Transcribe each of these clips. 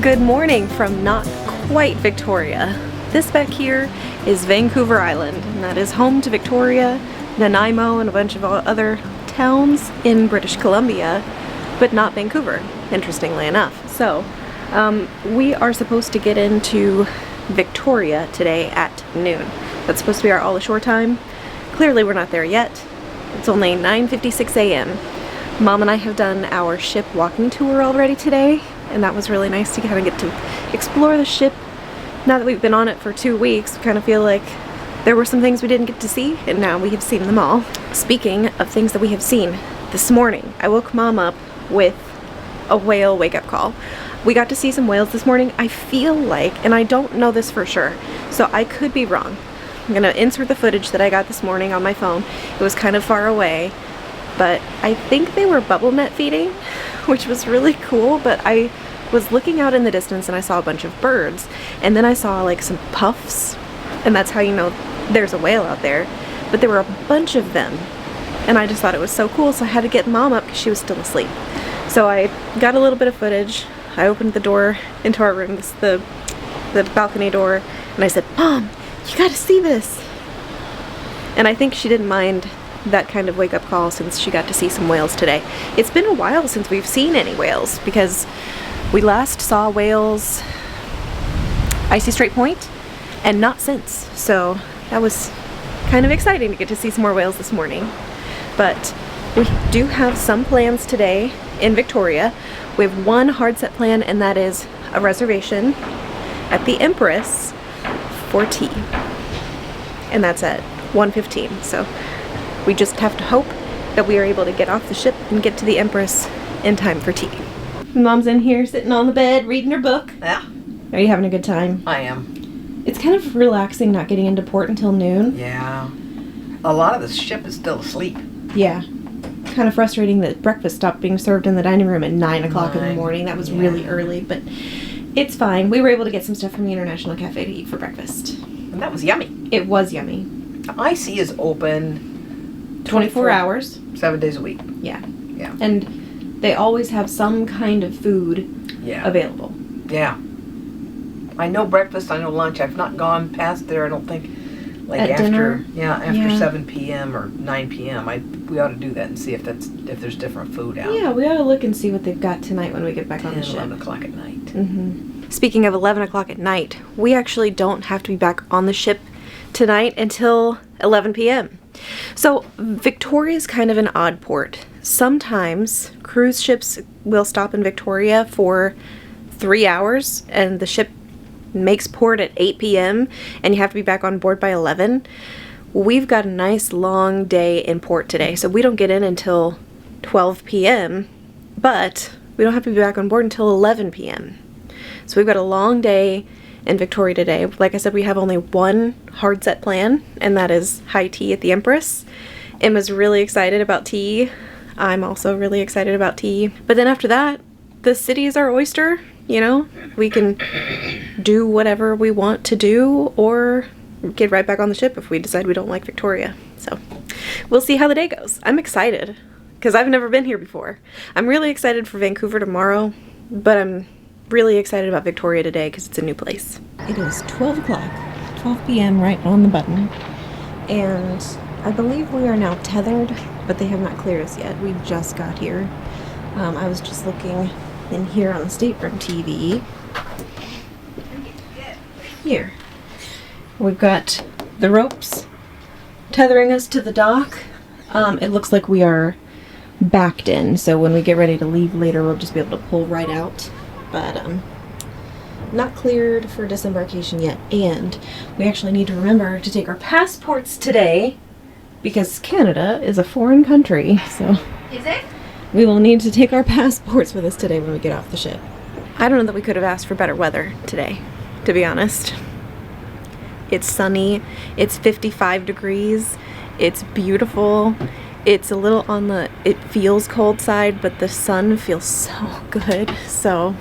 Good morning from not quite Victoria. This back here is Vancouver Island, and that is home to Victoria, Nanaimo, and a bunch of other towns in British Columbia, but not Vancouver, interestingly enough. So, we are supposed to get into Victoria today at noon. That's supposed to be our all-ashore time. Clearly we're not there yet. It's only 9:56 a.m. Mom and I have done our ship walking tour already today, and that was really nice to kind of get to explore the ship. Now that we've been on it for 2 weeks, we kind of feel like there were some things we didn't get to see, and now we have seen them all. Speaking of things that we have seen, this morning I woke Mom up with a whale wake-up call. We got to see some whales this morning. I feel like, and I don't know this for sure, so I could be wrong. I'm gonna insert the footage that I got this morning on my phone. It was kind of far away, but I think they were bubble net feeding, which was really cool. But I was looking out in the distance and I saw a bunch of birds, and then I saw like some puffs, and that's how you know there's a whale out there. But there were a bunch of them, and I just thought it was so cool, so I had to get Mom up because she was still asleep. So I got a little bit of footage. I opened the door into our room, the balcony door, and I said, "Mom, you gotta see this." And I think she didn't mind that kind of wake-up call since she got to see some whales today. It's been a while since we've seen any whales, because we last saw whales Icy Strait Point and not since. So that was kind of exciting to get to see some more whales this morning. But we do have some plans today in Victoria. We have one hard set plan, and that is a reservation at the Empress for tea. And that's at 1:15. So we just have to hope that we are able to get off the ship and get to the Empress in time for tea. Mom's in here sitting on the bed reading her book. Yeah. Are you having a good time? I am. It's kind of relaxing not getting into port until noon. Yeah. A lot of the ship is still asleep. Yeah. Kind of frustrating that breakfast stopped being served in the dining room at 9 o'clock in the morning. That was really early, but it's fine. We were able to get some stuff from the International Cafe to eat for breakfast. And that was yummy. It was yummy. IC is open 24 hours. 7 days a week. Yeah. Yeah. And they always have some kind of food available. Yeah. I know breakfast, I know lunch. I've not gone past there, I don't think. Like At after dinner? After 7 p.m. or 9 p.m. We ought to do that and see if there's different food out. Yeah, we ought to look and see what they've got tonight when we get back on the 10, ship. 11 o'clock at night. Mm-hmm. Speaking of 11 o'clock at night, we actually don't have to be back on the ship tonight until 11 p.m. So Victoria is kind of an odd port. Sometimes cruise ships will stop in Victoria for 3 hours and the ship makes port at 8 p.m. and you have to be back on board by 11. We've got a nice long day in port today, so we don't get in until 12 p.m. but we don't have to be back on board until 11 p.m. So we've got a long day in Victoria today. Like I said, we have only one hard set plan, and that is high tea at the Empress. Emma's really excited about tea. I'm also really excited about tea. But then after that, the city is our oyster. You know, we can do whatever we want to do or get right back on the ship if we decide we don't like Victoria. So we'll see how the day goes. I'm excited because I've never been here before. I'm really excited for Vancouver tomorrow, but I'm really excited about Victoria today because it's a new place. It is 12 o'clock, 12 p.m. right on the button, and I believe we are now tethered, but they have not cleared us yet. We just got here. I was just looking in here on the stateroom TV. Here. We've got the ropes tethering us to the dock. It looks like we are backed in, so when we get ready to leave later, we'll just be able to pull right out. But not cleared for disembarkation yet, and we actually need to remember to take our passports today because Canada is a foreign country, so is it? We will need to take our passports with us today when we get off the ship. I don't know that we could have asked for better weather today, to be honest. It's sunny, it's 55 degrees, it's beautiful. It's a little on the, it feels cold side, but the sun feels so good. So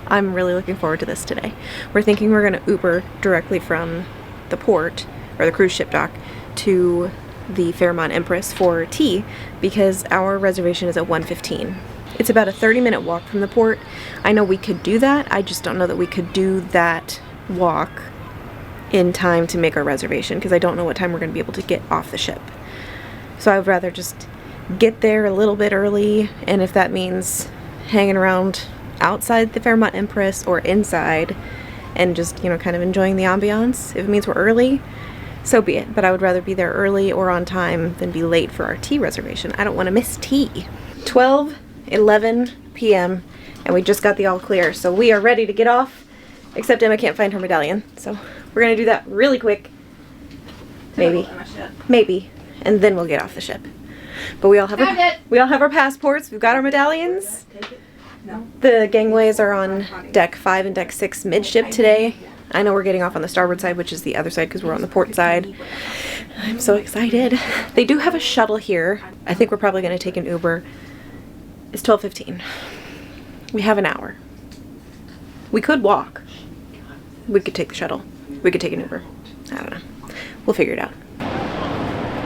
I'm really looking forward to this today. We're thinking we're going to Uber directly from the port, or the cruise ship dock, to the Fairmont Empress for tea, because our reservation is at 1:15. It's about a 30-minute walk from the port. I know we could do that. I just don't know that we could do that walk in time to make our reservation because I don't know what time we're going to be able to get off the ship. So I would rather just get there a little bit early, and if that means hanging around outside the Fairmont Empress or inside and just, you know, kind of enjoying the ambiance, if it means we're early, so be it. But I would rather be there early or on time than be late for our tea reservation. I don't want to miss tea. 12:11 p.m. and we just got the all clear, so we are ready to get off, except Emma can't find her medallion, so we're gonna do that really quick. Maybe, and then we'll get off the ship. But we all have our passports. We've got our medallions. The gangways are on deck 5 and deck 6 midship today. I know we're getting off on the starboard side, which is the other side because we're on the port side. I'm so excited. They do have a shuttle here. I think we're probably going to take an Uber. It's 12:15. We have an hour. We could walk. We could take the shuttle. We could take an Uber. I don't know. We'll figure it out.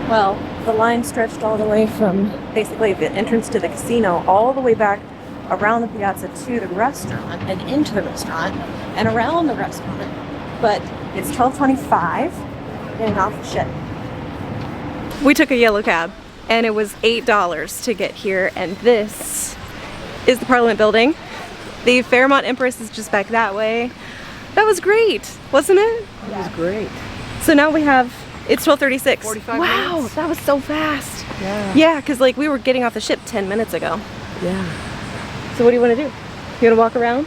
Well, the line stretched all the way from basically the entrance to the casino all the way back around the piazza to the restaurant and into the restaurant and around the restaurant. But it's 12:25 getting off the ship. We took a yellow cab and it was $8 to get here, and this is the Parliament building. The Fairmont Empress is just back that way. That was great, wasn't it? It was great. So now we have, it's 12:36. 45 wow, minutes. that was so fast. Yeah. Yeah, because like we were getting off the ship 10 minutes ago. Yeah. So what do you want to do? You want to walk around?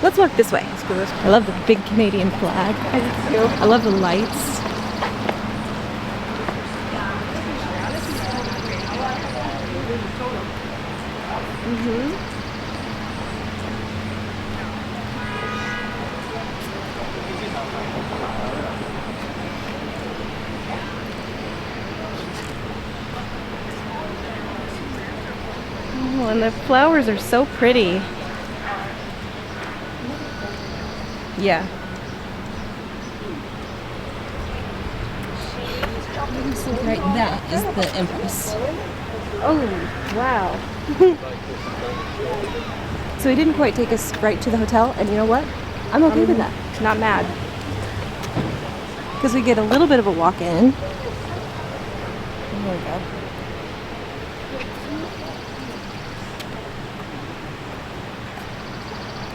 Let's walk this way. Let's go this way. I love the big Canadian flag. I love the lights. Oh, and the flowers are so pretty. Yeah. So right, that is the Empress. Oh, wow. So he didn't quite take us right to the hotel, and you know what? I'm okay with that. Not mad. Because we get a little bit of a walk in. There we go.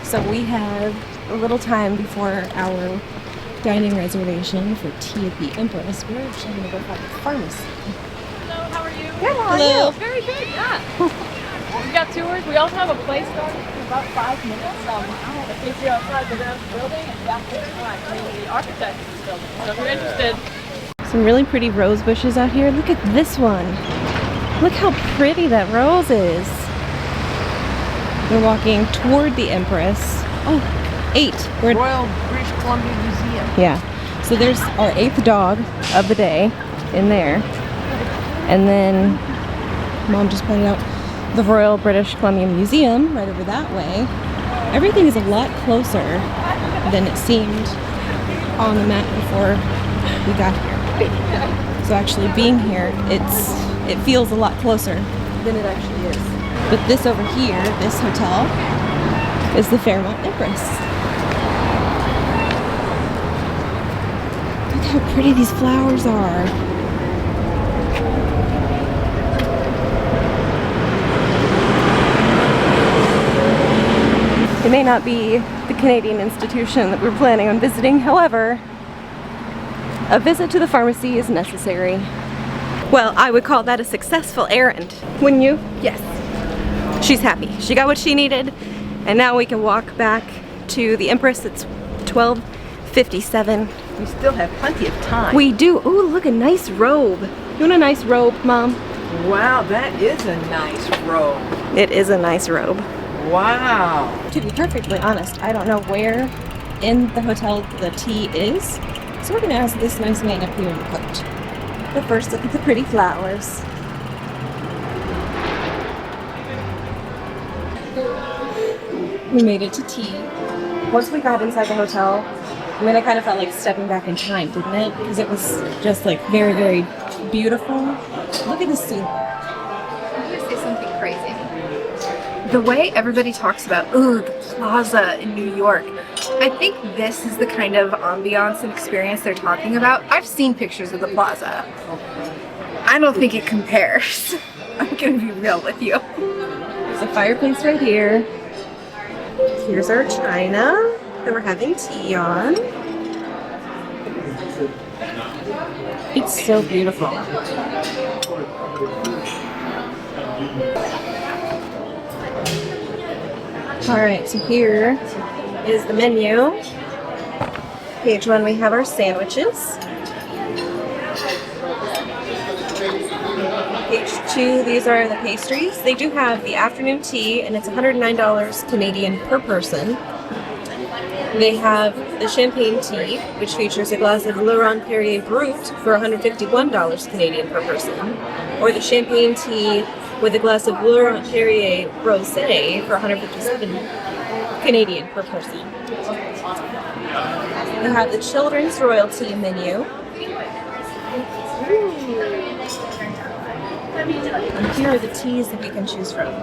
So we have a little time before our dining reservation for tea at the Empress. We're actually going to go find a pharmacy. Hello, how are you? Good, how are Hello. you? Very good, yeah. We got tours. We also have a play starting in about 5 minutes. I'll take you outside the building and back to the architect of this building. So if you're interested. Some really pretty rose bushes out here. Look at this one. Look how pretty that rose is. We're walking toward the Empress. Oh, 8. We're Royal British Columbia Museum. Yeah. So there's our 8th dog of the day in there. And then Mom just pointed out the Royal British Columbia Museum right over that way. Everything is a lot closer than it seemed on the map before we got here. So actually being here, it feels a lot closer than it actually is. But this over here, this hotel, is the Fairmont Empress. Look how pretty these flowers are. It may not be the Canadian institution that we're planning on visiting, however, a visit to the pharmacy is necessary. Well, I would call that a successful errand, wouldn't you? Yes. She's happy. She got what she needed, and now we can walk back to the Empress. It's 12:57. We still have plenty of time. We do. Ooh, look, a nice robe. You want a nice robe, Mom? Wow, that is a nice robe. It is a nice robe. Wow. To be perfectly honest, I don't know where in the hotel the tea is, so we're gonna ask this nice man up here in the coat. But first, look at the pretty flowers. We made it to tea. Once we got inside the hotel, I mean, I kind of felt like stepping back in time, didn't it? Because it was just like very, very beautiful. Look at the scene. I'm gonna say something crazy. The way everybody talks about, ooh, the plaza in New York, I think this is the kind of ambiance and experience they're talking about. I've seen pictures of the plaza. I don't think it compares. I'm gonna be real with you. There's a fireplace right here. Here's our china that we're having tea on. It's so beautiful. Alright, so here is the menu. Page 1, we have our sandwiches. Page 2, these are the pastries. They do have the afternoon tea, and it's $109 Canadian per person. They have the champagne tea, which features a glass of Laurent Perrier Brut for $151 Canadian per person, or the champagne tea with a glass of Laurent Perrier Rosé for $157 Canadian per person. They have the children's royalty menu. And here are the teas that you can choose from.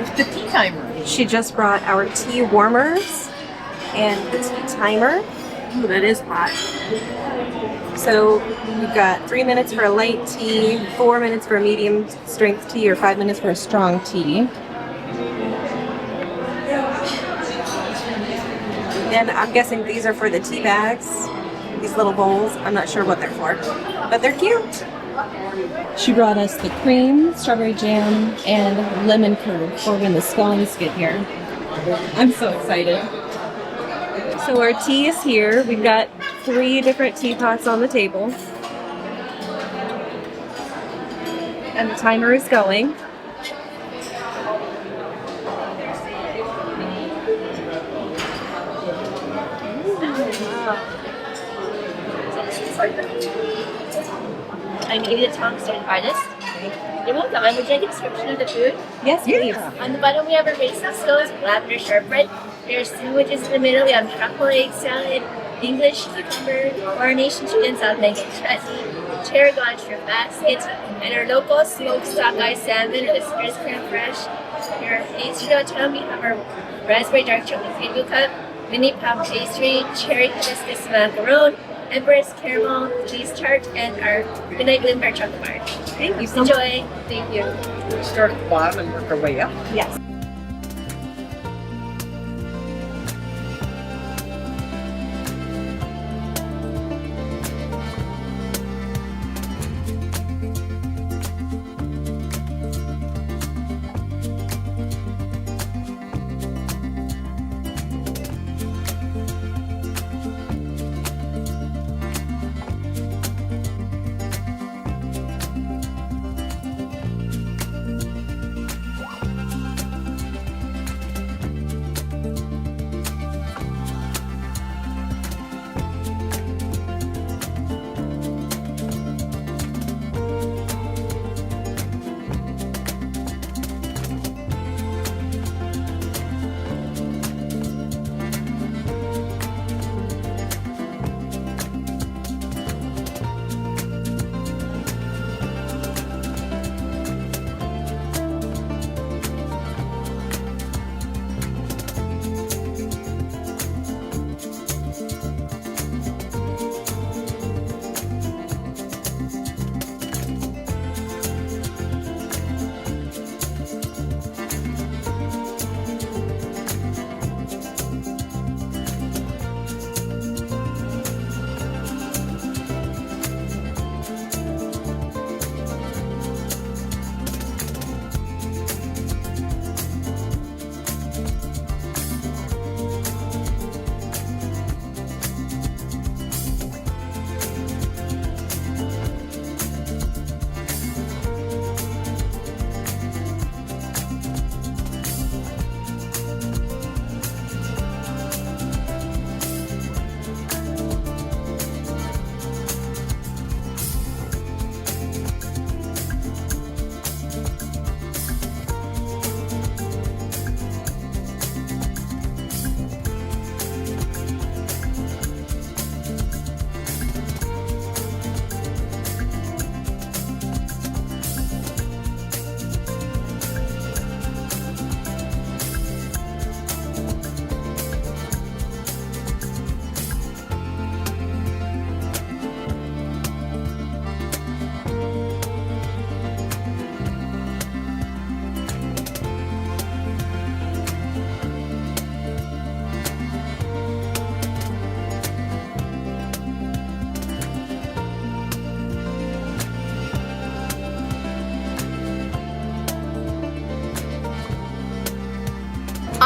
It's the tea timer. She just brought our tea warmers and the tea timer. Ooh, that is hot. So we've got 3 minutes for a light tea, 4 minutes for a medium strength tea, or 5 minutes for a strong tea. And I'm guessing these are for the tea bags, these little bowls. I'm not sure what they're for, but they're cute. She brought us the cream, strawberry jam, and lemon curd for when the scones get here. I'm so excited. So our tea is here. We've got 3 different teapots on the table. And the timer is going. I'm Amy the Thompson artist. You're welcome. I would like a description of the food. Yes, please. On the bottom we have our basic scones, lavender shortbread. There's sandwiches in the middle. We have truffle egg salad, English cucumber, coronation chicken, South Mexican chutney, tarragon shrimp basket, and our local smoked sockeye salmon with crisp creme fresh. Our pastry on top, we have our raspberry dark chocolate fondue cup, mini pound pastry, cherry hibiscus macaron, Empress caramel cheese tart, and our midnight bloom bar chocolate bar. Thank you so much. Enjoy. Thank you. Start at the bottom and work our way up. Yes.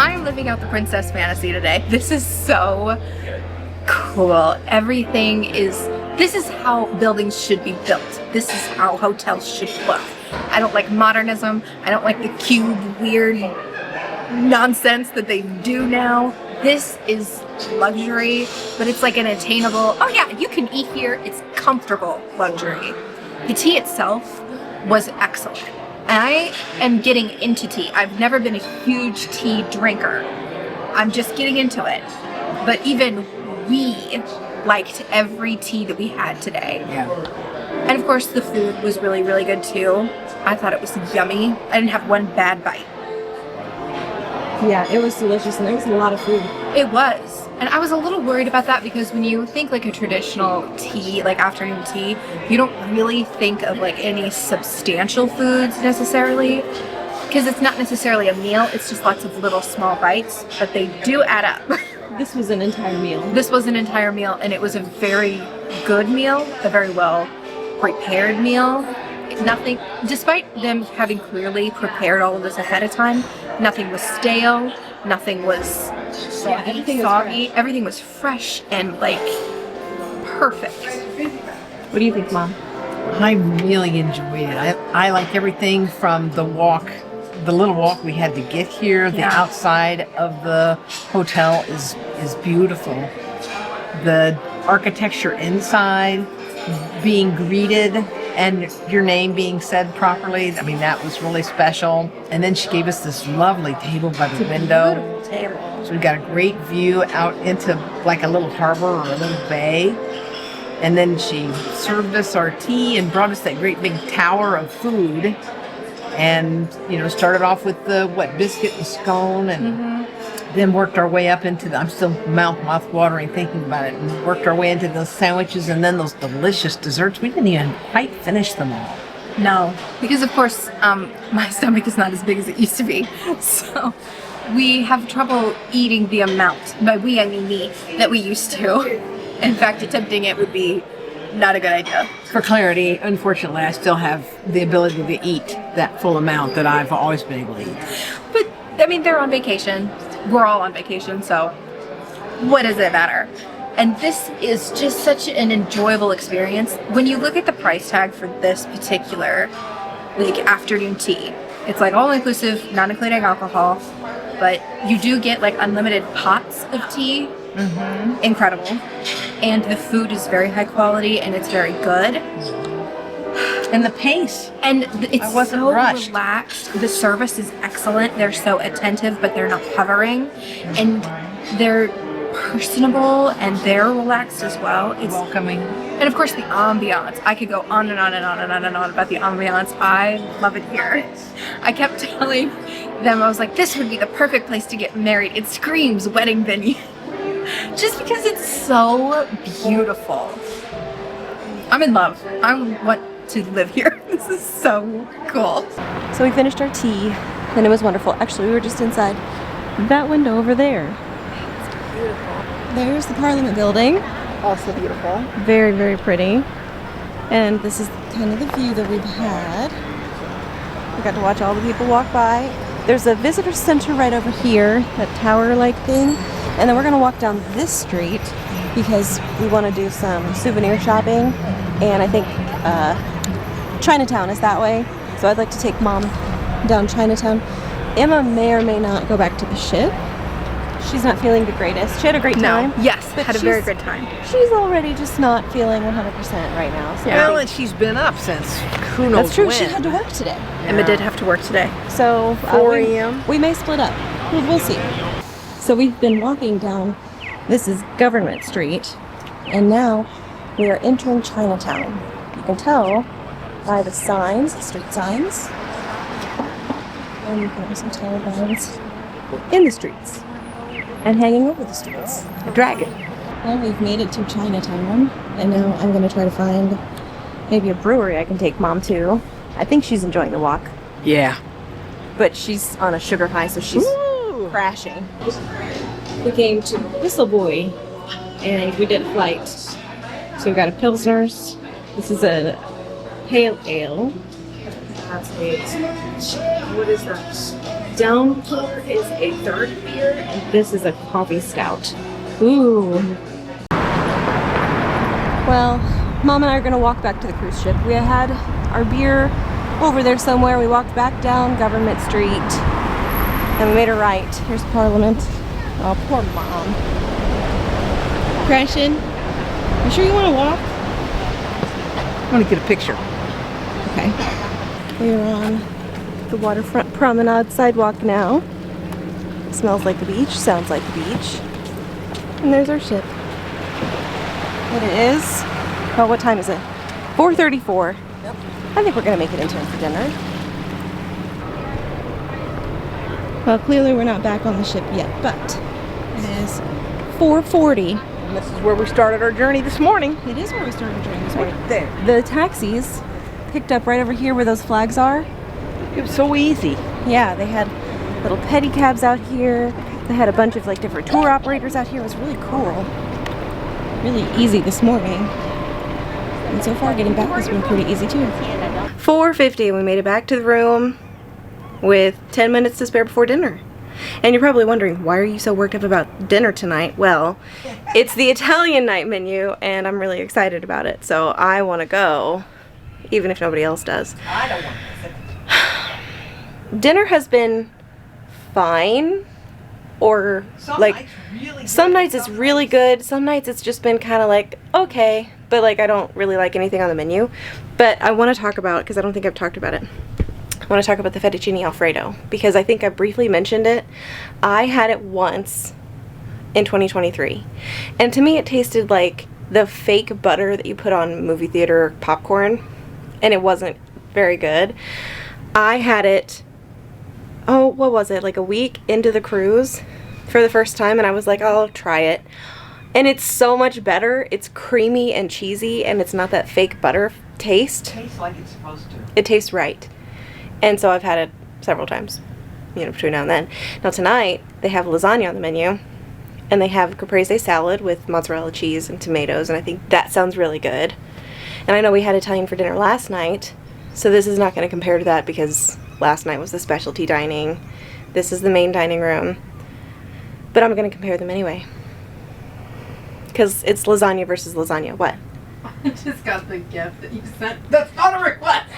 I'm living out the princess fantasy today. This is so cool. Everything is, this is how buildings should be built. This is how hotels should look. I don't like modernism. I don't like the cube weird nonsense that they do now. This is luxury, but it's like an attainable, oh yeah, you can eat here, it's comfortable luxury. The tea itself was excellent. I am getting into tea. I've never been a huge tea drinker. I'm just getting into it. But even we liked every tea that we had today. Yeah. And of course the food was really, really good too. I thought it was yummy. I didn't have one bad bite. Yeah, it was delicious and there was a lot of food. It was. And I was a little worried about that because when you think like a traditional tea, like afternoon tea, you don't really think of like any substantial foods necessarily. Because it's not necessarily a meal, it's just lots of little small bites, but they do add up. This was an entire meal. This was an entire meal and it was a very good meal, a very well prepared meal. Nothing, despite them having clearly prepared all of this ahead of time, nothing was stale, nothing was soggy, everything was fresh and like perfect. What do you think, Mom? I really enjoyed it. I like everything from the walk, the little walk we had to get here. The outside of the hotel is beautiful. The architecture inside, being greeted and your name being said properly, I mean, that was really special. And then she gave us this lovely table by the window. Beautiful table. So we got a great view out into like a little harbor or a little bay. And then she served us our tea and brought us that great big tower of food. And, you know, started off with the, biscuit and scone and then worked our way up into the, I'm still mouth watering thinking about it, and worked our way into those sandwiches and then those delicious desserts. We didn't even quite finish them all. No, because of course my stomach is not as big as it used to be. So we have trouble eating the amount, by we I mean me, that we used to. In fact, attempting it would be not a good idea. For clarity, unfortunately, I still have the ability to eat that full amount that I've always been able to eat. But, I mean, they're on vacation. We're all on vacation, so what does it matter? And this is just such an enjoyable experience. When you look at the price tag for this particular like afternoon tea, it's like all inclusive, not including alcohol, but you do get like unlimited pots of tea. Incredible. And the food is very high quality and it's very good. And the pace. And it's I wasn't so rushed. relaxed. The service is excellent. They're so attentive, but they're not hovering. And they're personable and they're relaxed as well. It's Welcoming. And of course the ambiance. I could go on and on and on and on and on about the ambiance. I love it here. I kept telling them, I was like, this would be the perfect place to get married. It screams wedding venue. Just because it's so beautiful. I'm in love. I want to live here. This is so cool. So we finished our tea and it was wonderful. Actually, we were just inside that window over there. There's the Parliament building. Also beautiful. Very, very pretty. And this is kind of the view that we've had. We got to watch all the people walk by. There's a visitor center right over here, that tower-like thing. And then we're gonna walk down this street because we want to do some souvenir shopping. And I think Chinatown is that way. So I'd like to take Mom down Chinatown. Emma may or may not go back to the ship. She's not feeling the greatest. She had a great time. Yes, but had a very good time. She's already just not feeling 100% right now. So Well, and she's been up since who knows that's true. when. She had to work today. Emma did have to work today. So 4 a.m. We may split up. We'll see. So we've been walking down, this is Government Street, and now we are entering Chinatown. You can tell by the signs, the street signs, and you can also tell by in the streets and hanging over the streets. A dragon. Well, we've made it to Chinatown, and now I'm going to try to find maybe a brewery I can take Mom to. I think she's enjoying the walk, Yeah. but she's on a sugar high, so she's crashing. We came to Whistle Boy, and we did a flight. So we got a Pilsner's. This is a pale ale. has a, what is that? Downpour is a third beer, and this is a coffee stout. Ooh. Well, Mom and I are gonna walk back to the cruise ship. We had our beer over there somewhere. We walked back down Government Street, and we made a right. Here's Parliament. Oh, poor Mom. Crashing. You sure you want to walk? I want to get a picture. Okay. We're on the waterfront promenade sidewalk now. Smells like the beach, sounds like the beach. And there's our ship. It is, oh, what time is it? 4:34. Yep. I think we're gonna make it in time for dinner. Well, clearly we're not back on the ship yet, but it is 4:40. And this is where we started our journey this morning. It is where we started our journey this morning. Right there. The taxis picked up right over here where those flags are. It was so easy. Yeah, they had little pedicabs out here. They had a bunch of like different tour operators out here. It was really cool. Really easy this morning. And so far getting back has been pretty easy too. 4:50, we made it back to the room with 10 minutes to spare before dinner. And you're probably wondering, why are you so worked up about dinner tonight? Well, it's the Italian night menu and I'm really excited about it. So I want to go, even if nobody else does. I don't want to. Dinner has been fine, or like some nights it's really good, some nights it's just been kind of like okay, but like I don't really like anything on the menu. But I want to talk about, because I don't think I've talked about it, I want to talk about the fettuccine alfredo, because I think I briefly mentioned it. I had it once in 2023 and to me it tasted like the fake butter that you put on movie theater popcorn, and it wasn't very good. I had it, oh, what was it, like a week into the cruise for the first time, and I was like, I'll try it. And it's so much better. It's creamy and cheesy, and it's not that fake butter taste. It tastes like it's supposed to. It tastes right. And so I've had it several times, you know, between now and then. Now tonight, they have lasagna on the menu, and they have caprese salad with mozzarella cheese and tomatoes, and I think that sounds really good. And I know we had Italian for dinner last night, so this is not going to compare to that because last night was the specialty dining. This is the main dining room. But I'm going to compare them anyway. Because it's lasagna versus lasagna. What? I just got the gift that you sent. That's not a request!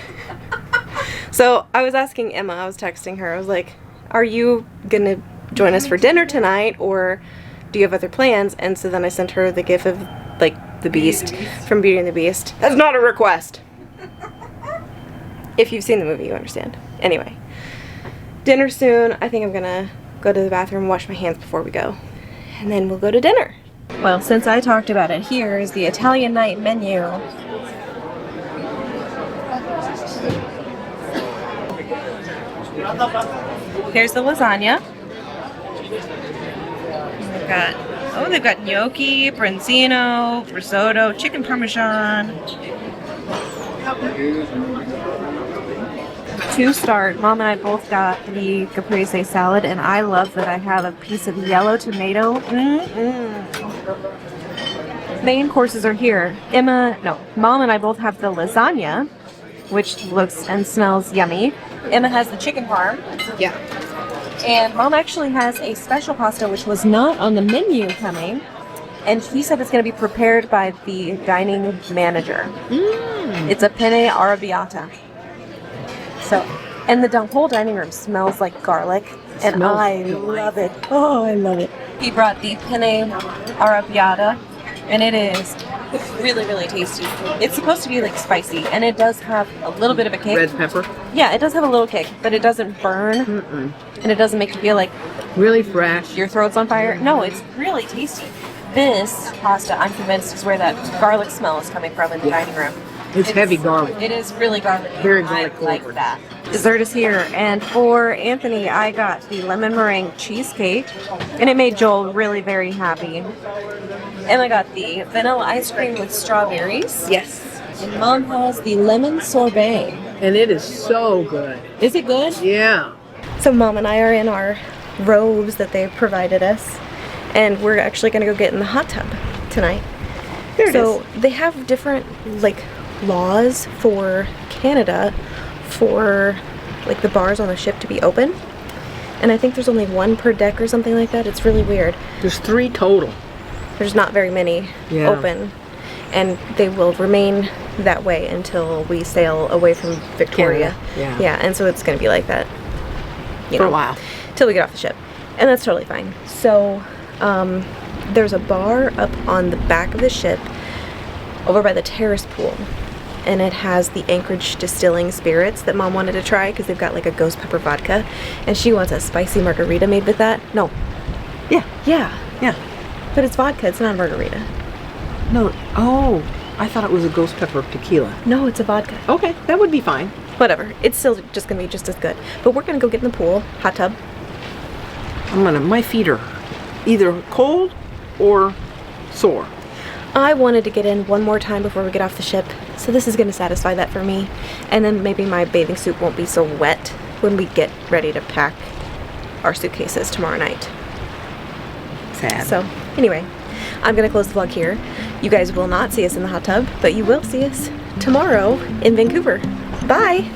So I was asking Emma, I was texting her, I was like, are you going to join us for dinner tonight, or do you have other plans? And so then I sent her the gif of like the Beast from Beauty and the Beast. That's not a request! If you've seen the movie, you understand. Anyway, dinner soon. I think I'm gonna go to the bathroom, wash my hands before we go, and then we'll go to dinner. Well, since I talked about it, here is the Italian night menu. Here's the lasagna. They've got gnocchi, branzino, risotto, chicken parmesan. To start, Mom and I both got the caprese salad, and I love that I have a piece of yellow tomato. Main courses are here. Mom and I both have the lasagna, which looks and smells yummy. Emma has the chicken parm. Yeah. And Mom actually has a special pasta, which was not on the menu coming. And she said it's going to be prepared by the dining manager. It's a penne arrabbiata. So, and the whole dining room smells like garlic, and I love it. Oh, I love it. He brought the penne arrabbiata, and it is really, really tasty. It's supposed to be like spicy, and it does have a little bit of a kick. Red pepper. Yeah, it does have a little kick, but it doesn't burn, and it doesn't make you feel like Really fresh. your throat's on fire. No, it's really tasty. This pasta, I'm convinced, is where that garlic smell is coming from in the dining room. It's heavy garlic. It is really garlicky. Very garlic I like forward. that. Dessert is here, and for Anthony, I got the lemon meringue cheesecake, and it made Joel really very happy. And I got the vanilla ice cream with strawberries. Yes. And Mom has the lemon sorbet. And it is so good. Is it good? Yeah. So Mom and I are in our robes that they provided us, and we're actually going to go get in the hot tub tonight. There it so they have different like laws for Canada for like the bars on the ship to be open. And I think there's only one per deck or something like that. It's really weird. There's 3 total. There's not very many open. And they will remain that way until we sail away from Victoria. Canada, Yeah, and so it's going to be like that. For a while. Till we get off the ship. And that's totally fine. So, there's a bar up on the back of the ship over by the terrace pool. And it has the Anchorage Distilling spirits that Mom wanted to try because they've got like a ghost pepper vodka. And she wants a spicy margarita made with that. No. Yeah. Yeah. Yeah. But it's vodka, it's not a margarita. No. Oh, I thought it was a ghost pepper tequila. No, it's a vodka. Okay, that would be fine. Whatever. It's still just gonna be just as good. But we're gonna go get in the pool, hot tub. My feet are either cold or sore. I wanted to get in one more time before we get off the ship, so this is gonna satisfy that for me. And then maybe my bathing suit won't be so wet when we get ready to pack our suitcases tomorrow night. Sad. So, anyway, I'm gonna close the vlog here. You guys will not see us in the hot tub, but you will see us tomorrow in Vancouver. Bye!